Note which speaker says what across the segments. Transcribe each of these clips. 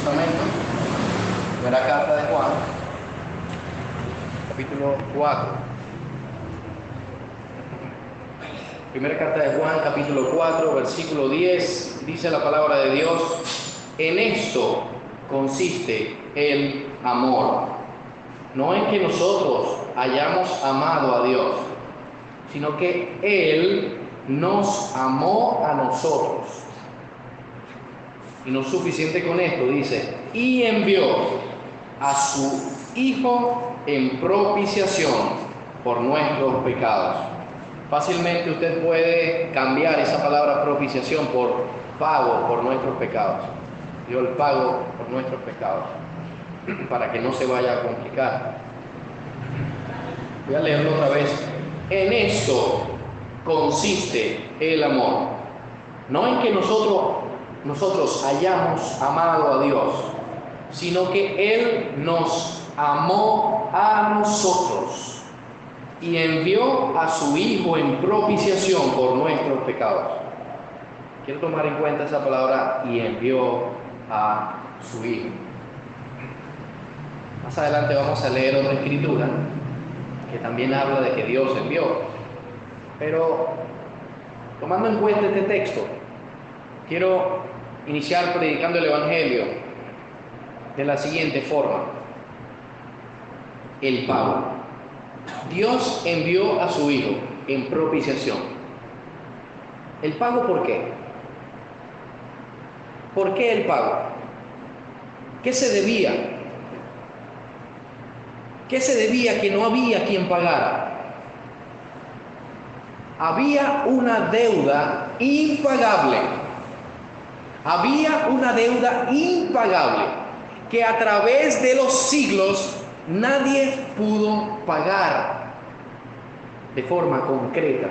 Speaker 1: Testamento, primera carta de Juan, capítulo 4. Primera carta de Juan, capítulo 4, versículo 10, dice la palabra de Dios: en esto consiste el amor. No en que nosotros hayamos amado a Dios, sino que Él nos amó a nosotros. Y no es suficiente con esto, dice, y envió a su Hijo en propiciación por nuestros pecados. Fácilmente usted puede cambiar esa palabra propiciación por pago por nuestros pecados. Dio el pago por nuestros pecados, para que no se vaya a complicar. Voy a leerlo otra vez. En esto consiste el amor. No en que nosotros hayamos amado a Dios, sino que Él nos amó a nosotros y envió a su Hijo en propiciación por nuestros pecados. Quiero tomar en cuenta esa palabra, y envió a su Hijo. Más adelante vamos a leer otra escritura que también habla de que Dios envió. Pero tomando en cuenta este texto, quiero iniciar predicando el Evangelio de la siguiente forma: el pago. Dios envió a su Hijo en propiciación. ¿El pago por qué? ¿Por qué el pago? ¿Qué se debía? ¿Qué se debía que no había quien pagara? Había una deuda impagable. Había una deuda impagable que a través de los siglos nadie pudo pagar de forma concreta,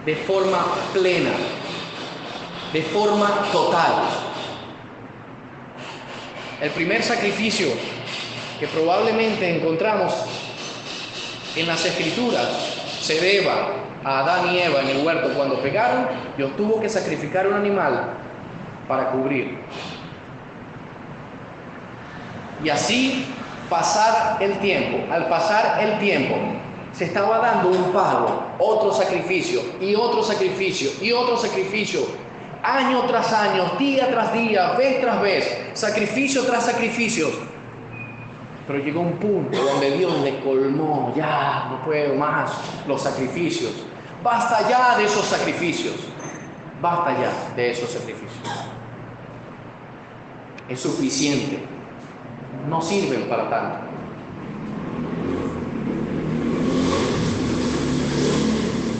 Speaker 1: de forma plena, de forma total. El primer sacrificio que probablemente encontramos en las Escrituras se deba a Adán y Eva en el huerto cuando pecaron. Dios tuvo que sacrificar un animal para cubrir. Y así pasar el tiempo. Al pasar el tiempo, se estaba dando un pago, otro sacrificio, y otro sacrificio, y otro sacrificio, año tras año, día tras día, vez tras vez, sacrificio tras sacrificio. Pero llegó un punto donde Dios le colmó: ya no puedo más los sacrificios. Basta ya de esos sacrificios. Basta ya de esos sacrificios. Es suficiente. No sirven para tanto.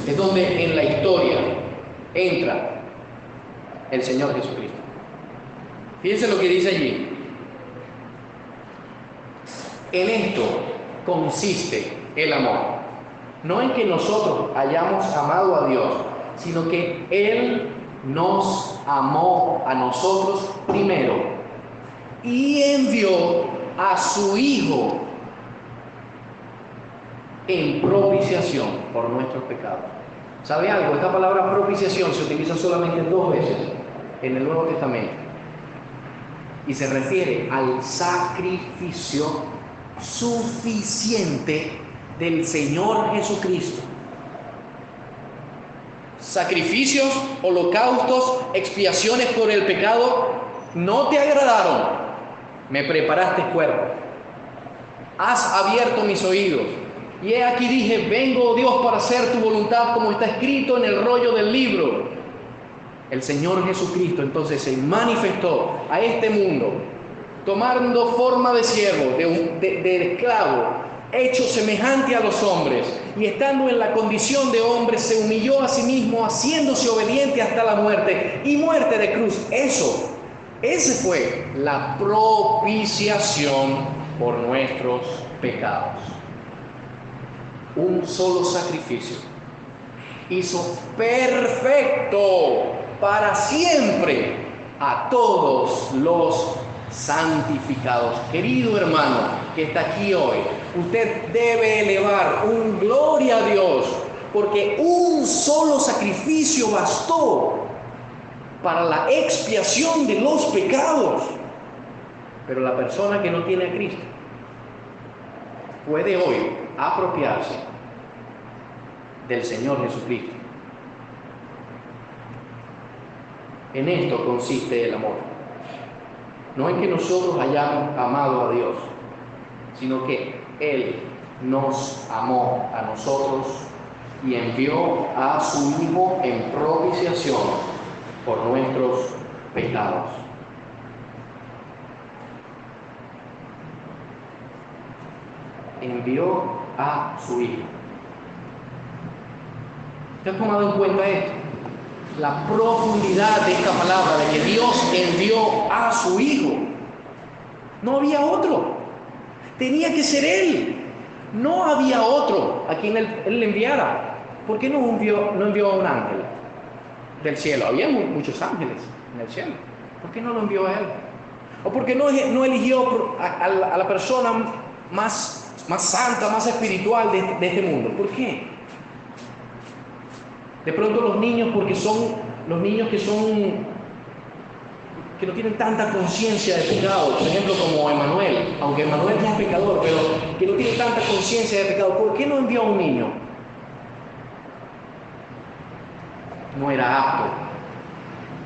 Speaker 1: Es donde en la historia entra el Señor Jesucristo. Fíjense lo que dice allí. En esto consiste el amor. No en que nosotros hayamos amado a Dios, sino que Él nos amó a nosotros primero y envió a su Hijo en propiciación por nuestros pecados. ¿Sabe algo? Esta palabra propiciación se utiliza solamente 2 veces en el Nuevo Testamento y se refiere al sacrificio suficiente del Señor Jesucristo. Sacrificios, holocaustos, expiaciones por el pecado no te agradaron. Me preparaste cuerpo. Has abierto mis oídos. Y he aquí dije: vengo, oh Dios, para hacer tu voluntad, como está escrito en el rollo del libro. El Señor Jesucristo entonces se manifestó a este mundo, tomando forma de siervo, de esclavo, hecho semejante a los hombres, y estando en la condición de hombre, se humilló a sí mismo, haciéndose obediente hasta la muerte, y muerte de cruz. Ese fue la propiciación por nuestros pecados. Un solo sacrificio hizo perfecto para siempre a todos los santificados. Querido hermano que está aquí hoy, usted debe elevar un gloria a Dios, porque un solo sacrificio bastó para la expiación de los pecados. Pero la persona que no tiene a Cristo puede hoy apropiarse del Señor Jesucristo. En esto consiste el amor. No en que nosotros hayamos amado a Dios, sino que Él nos amó a nosotros y envió a su Hijo en propiciación por nuestros pecados. Envió a su Hijo. ¿Te has tomado en cuenta esto? La profundidad de esta palabra, de que Dios envió a su Hijo. No había otro. Tenía que ser Él. No había otro a quien Él le enviara. ¿Por qué no envió a un ángel del cielo? Había muchos ángeles en el cielo. ¿Por qué no lo envió a Él? ¿O por qué no eligió a la persona más santa, más espiritual de este mundo? ¿Por qué? De pronto los niños, porque son los niños que no tienen tanta conciencia de pecado, por ejemplo como Emanuel, aunque Emanuel ya es pecador, pero que no tiene tanta conciencia de pecado, ¿por qué no envió a un niño? No era apto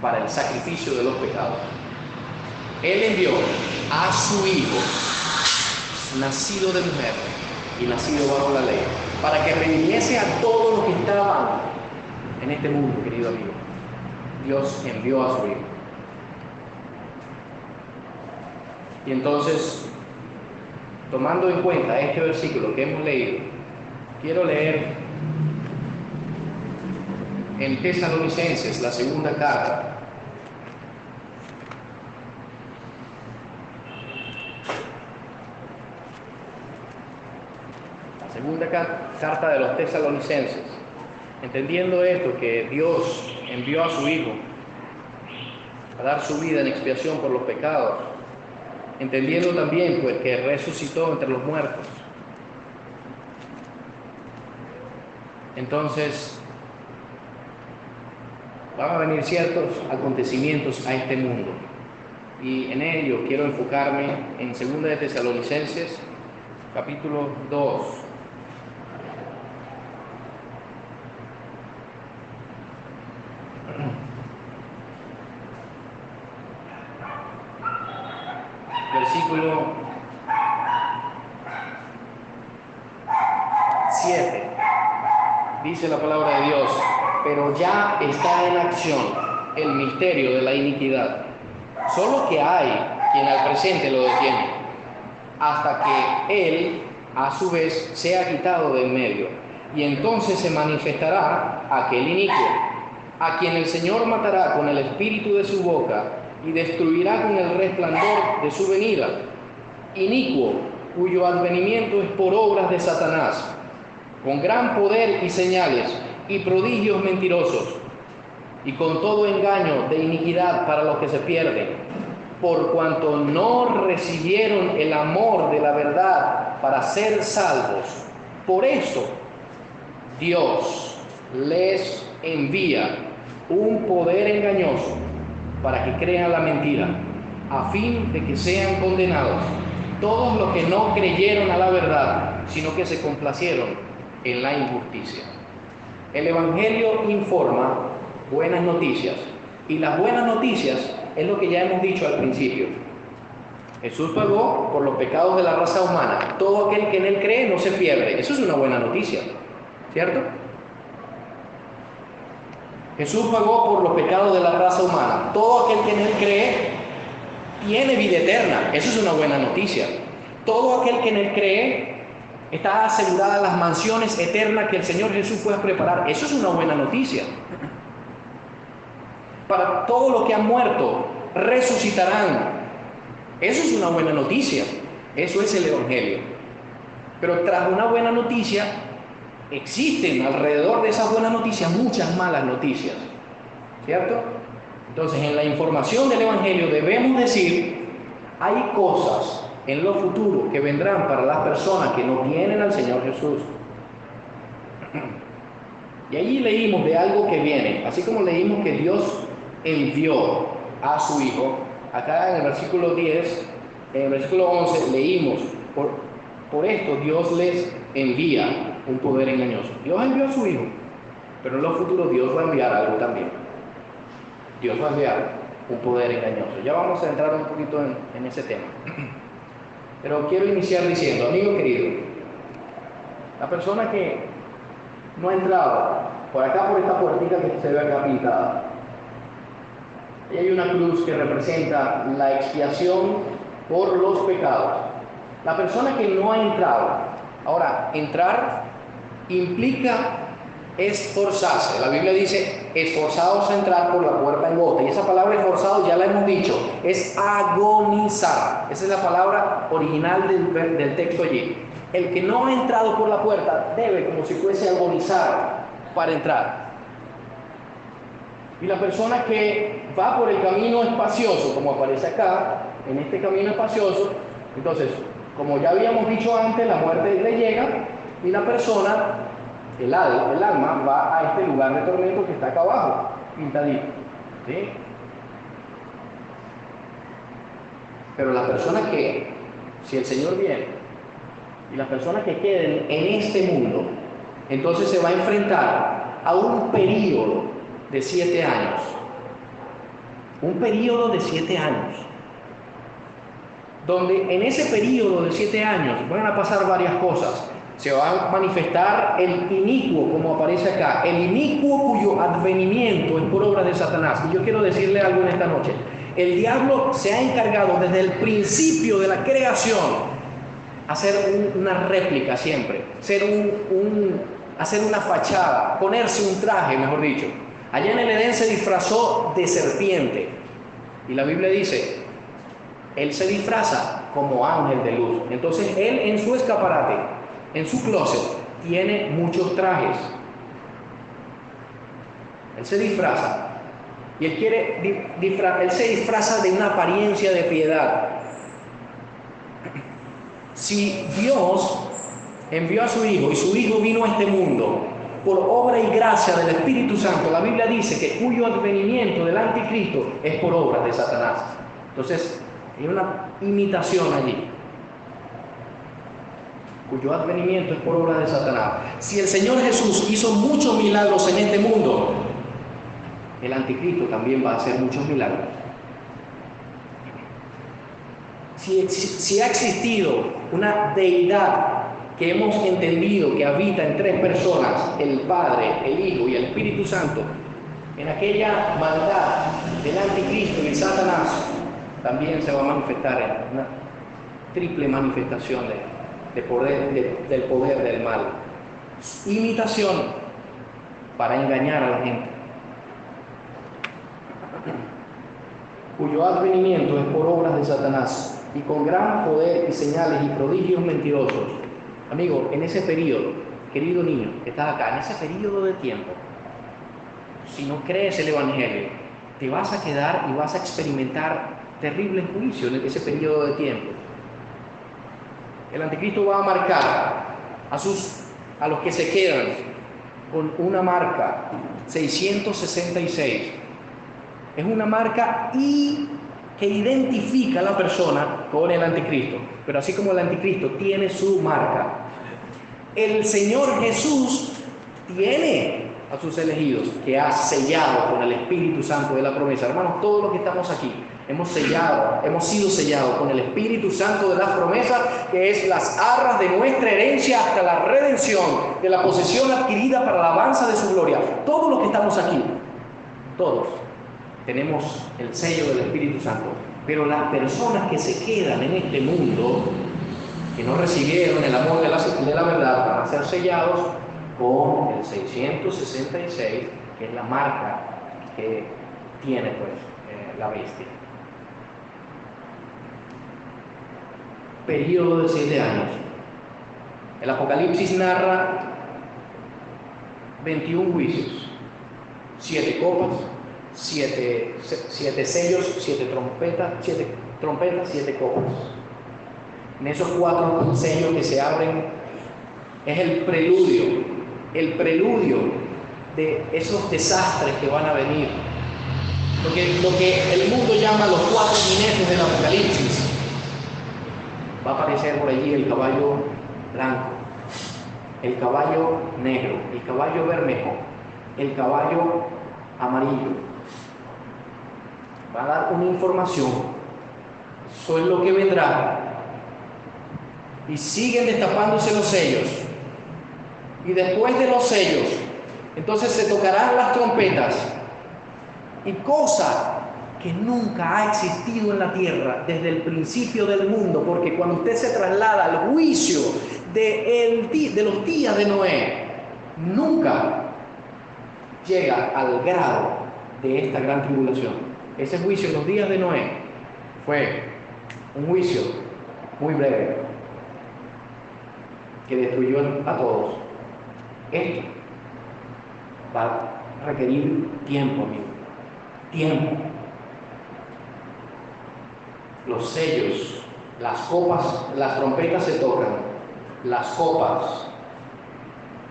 Speaker 1: para el sacrificio de los pecados. Él envió a su Hijo, nacido de mujer y nacido bajo la ley, para que redimiese a todos los que estaban en este mundo, querido amigo. Dios envió a su Hijo. Y entonces, tomando en cuenta este versículo que hemos leído, quiero leer en Tesalonicenses, la segunda carta. La segunda carta de los Tesalonicenses. Entendiendo esto, que Dios envió a su Hijo a dar su vida en expiación por los pecados, entendiendo también pues que resucitó entre los muertos. Entonces van a venir ciertos acontecimientos a este mundo, y en ello quiero enfocarme en 2 de Tesalonicenses, capítulo 2. Versículo 7. Dice la palabra de Dios: pero ya está en acción el misterio de la iniquidad, solo que hay quien al presente lo detiene, hasta que Él a su vez sea quitado de en medio, y entonces se manifestará aquel inicuo, a quien el Señor matará con el espíritu de su boca y destruirá con el resplandor de su venida. Inicuo, cuyo advenimiento es por obras de Satanás, con gran poder y señales y prodigios mentirosos, y con todo engaño de iniquidad para los que se pierden, por cuanto no recibieron el amor de la verdad para ser salvos. Por esto Dios les envía un poder engañoso para que crean la mentira, a fin de que sean condenados todos los que no creyeron a la verdad, sino que se complacieron en la injusticia. El Evangelio informa buenas noticias, y las buenas noticias es lo que ya hemos dicho al principio. Jesús pagó por los pecados de la raza humana. Todo aquel que en Él cree no se pierde. Eso es una buena noticia, ¿cierto? Jesús pagó por los pecados de la raza humana. Todo aquel que en Él cree tiene vida eterna. Eso es una buena noticia. Todo aquel que en Él cree está asegurada las mansiones eternas que el Señor Jesús fue a preparar. Eso es una buena noticia. Para todos los que han muerto, resucitarán. Eso es una buena noticia. Eso es el Evangelio. Pero tras una buena noticia, existen alrededor de esas buenas noticias muchas malas noticias, ¿cierto? Entonces, en la información del Evangelio debemos decir: hay cosas en lo futuro que vendrán para las personas que no tienen al Señor Jesús. Y allí leímos de algo que viene, así como leímos que Dios envió a su Hijo. Acá en el versículo 10 En el versículo 11 leímos, por esto Dios les envía un poder engañoso. Dios envió a su Hijo, pero en lo futuro Dios va a enviar algo también. Dios va a enviar un poder engañoso. Ya vamos a entrar un poquito en ese tema. Pero quiero iniciar diciendo, amigo querido, la persona que no ha entrado por acá, por esta puertita que se ve acá pintada, y hay una cruz que representa la expiación por los pecados. La persona que no ha entrado, ahora, entrar implica esforzarse. La Biblia dice, esforzados a entrar por la puerta angosta. Y esa palabra esforzado ya la hemos dicho, es agonizar. Esa es la palabra original del texto allí. El que no ha entrado por la puerta debe, como si fuese, agonizar para entrar. Y la persona que va por el camino espacioso, como aparece acá, en este camino espacioso, entonces, como ya habíamos dicho antes, la muerte le llega y la persona, el alma, va a este lugar de tormento que está acá abajo, pintadito. ¿Sí? Pero la persona que, si el Señor viene, y las personas que queden en este mundo, entonces se va a enfrentar a un período de 7 años. Un período de 7 años. Donde en ese período de 7 años van a pasar varias cosas. Se va a manifestar el inicuo, como aparece acá, el inicuo cuyo advenimiento es por obra de Satanás. Y yo quiero decirle algo en esta noche. El diablo se ha encargado desde el principio de la creación hacer una réplica siempre, hacer una fachada, ponerse un traje, mejor dicho. Allá en el Edén se disfrazó de serpiente. Y la Biblia dice, él se disfraza como ángel de luz. Entonces él en su escaparate, en su closet, tiene muchos trajes. Él se disfraza. Y él se disfraza de una apariencia de piedad. Si Dios envió a su Hijo y su Hijo vino a este mundo por obra y gracia del Espíritu Santo, la Biblia dice que cuyo advenimiento del anticristo es por obra de Satanás. Entonces, hay una imitación allí. Cuyo advenimiento es por obra de Satanás. Si el Señor Jesús hizo muchos milagros en este mundo, el anticristo también va a hacer muchos milagros. Si ha existido una deidad que hemos entendido que habita en 3 personas, el Padre, el Hijo y el Espíritu Santo, en aquella maldad del anticristo y el Satanás, también se va a manifestar en una triple manifestación del poder del mal. Imitación para engañar a la gente, cuyo advenimiento es por obras de Satanás, y con gran poder y señales y prodigios mentirosos. Amigo, en ese periodo, querido niño que estás acá, en ese periodo de tiempo, si no crees el Evangelio, te vas a quedar y vas a experimentar terribles juicios en ese periodo de tiempo. El anticristo va a marcar a los que se quedan con una marca 666. Es una marca que identifica a la persona con el anticristo. Pero así como el anticristo tiene su marca, el Señor Jesús tiene a sus elegidos que ha sellado con el Espíritu Santo de la promesa. Hermanos, todos los que estamos aquí hemos sido sellados con el Espíritu Santo de la promesa, que es las arras de nuestra herencia hasta la redención de la posesión adquirida para la alabanza de su gloria. Todos los que estamos aquí, todos tenemos el sello del Espíritu Santo. Pero las personas que se quedan en este mundo, que no recibieron el amor de la verdad, van a ser sellados con el 666, que es la marca que tiene la bestia. Período de 7 años. El Apocalipsis narra 21 juicios, 7 copas, 7 sellos, 7 trompetas, 7 copas. En esos 4 sellos que se abren es el preludio de esos desastres que van a venir. Lo que el mundo llama los 4 jinetes del Apocalipsis. aparecer por allí el caballo blanco, el caballo negro, el caballo bermejo, el caballo amarillo. Va a dar una información. Eso es lo que vendrá. Y siguen destapándose los sellos. Y después de los sellos, entonces se tocarán las trompetas. Y cosa que nunca ha existido en la tierra desde el principio del mundo, porque cuando usted se traslada al juicio de los días de Noé, nunca llega al grado de esta gran tribulación. Ese juicio en los días de Noé fue un juicio muy breve que destruyó a todos. Esto va a requerir tiempo, amigo. Tiempo. Los sellos, las copas, las trompetas se tocan, las copas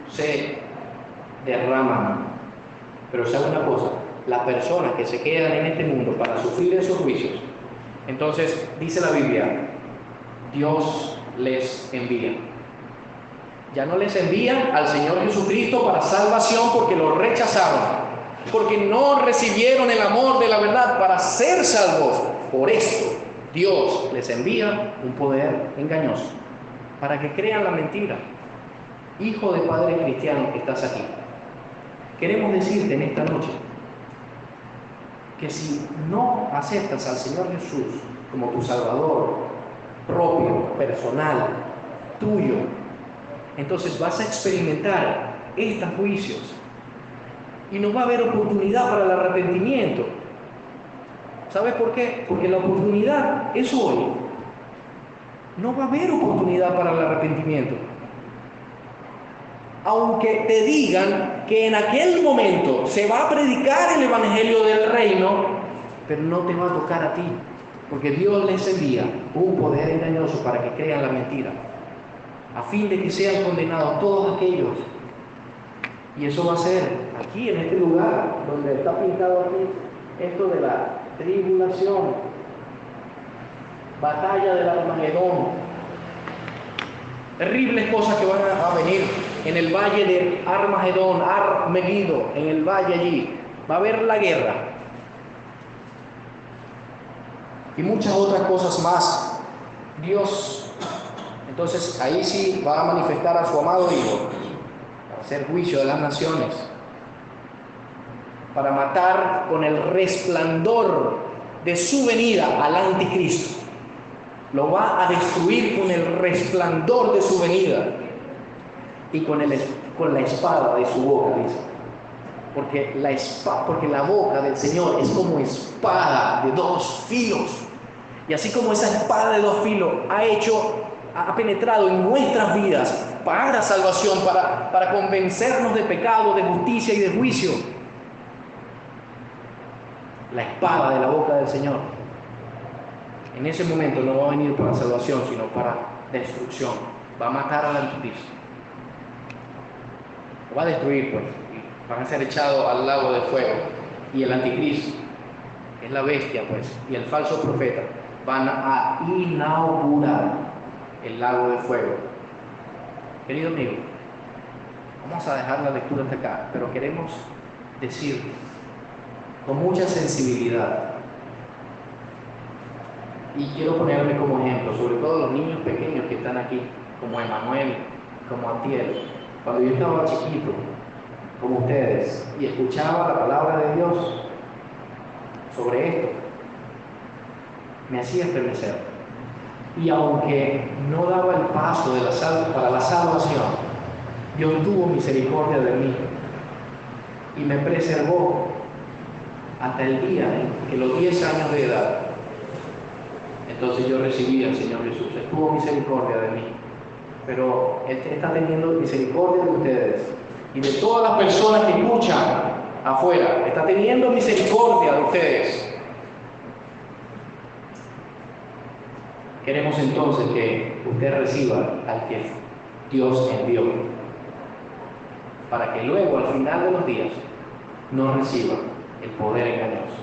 Speaker 1: se derraman. Pero ¿sabe una cosa? Las personas que se quedan en este mundo para sufrir esos juicios, entonces dice la Biblia, Dios les envía. Ya no les envía al Señor Jesucristo para salvación porque lo rechazaron, porque no recibieron el amor de la verdad para ser salvos. Por esto Dios les envía un poder engañoso para que crean la mentira. Hijo de padre cristiano que estás aquí, queremos decirte en esta noche que si no aceptas al Señor Jesús como tu Salvador propio, personal, tuyo, entonces vas a experimentar estos juicios y no va a haber oportunidad para el arrepentimiento. ¿Sabes por qué? Porque la oportunidad es hoy. No va a haber oportunidad para el arrepentimiento. Aunque te digan que en aquel momento se va a predicar el evangelio del reino, pero no te va a tocar a ti, porque Dios les envía un poder engañoso para que crean la mentira, a fin de que sean condenados todos aquellos. Y eso va a ser aquí, en este lugar, donde está pintado aquí, esto de la tribulación, batalla del Armagedón, terribles cosas que van a venir en el valle de Armagedón, Armegido, en el valle allí. Va a haber la guerra. Y muchas otras cosas más. Dios, entonces ahí sí va a manifestar a su amado Hijo, para hacer juicio de las naciones, para matar con el resplandor de su venida al anticristo. Lo va a destruir con el resplandor de su venida y con la espada de su boca, dice. Porque la boca del Señor es como espada de dos filos. Y así como esa espada de dos filos ha penetrado en nuestras vidas para salvación, para convencernos de pecado, de justicia y de juicio. La espada de la boca del Señor en ese momento no va a venir para salvación, sino para destrucción. Va a matar al anticristo. Lo va a destruir, pues. Y van a ser echados al lago de fuego. Y el anticristo, que es la bestia, pues, y el falso profeta, van a inaugurar el lago de fuego. Querido amigo, vamos a dejar la lectura hasta acá, pero queremos decir con mucha sensibilidad, y quiero ponerme como ejemplo, sobre todo los niños pequeños que están aquí, como Emanuel, como Atiel. Cuando yo estaba chiquito, como ustedes, y escuchaba la palabra de Dios sobre esto, me hacía estremecer. Y aunque no daba el paso para la salvación, Dios tuvo misericordia de mí y me preservó hasta el día en que los 10 años de edad, entonces yo recibí al Señor Jesús. Él tuvo misericordia de mí, pero Él está teniendo misericordia de ustedes y de todas las personas que escuchan afuera. Está teniendo misericordia de ustedes. Queremos entonces que usted reciba al que Dios envió, para que luego al final de los días no reciba el poder engañoso.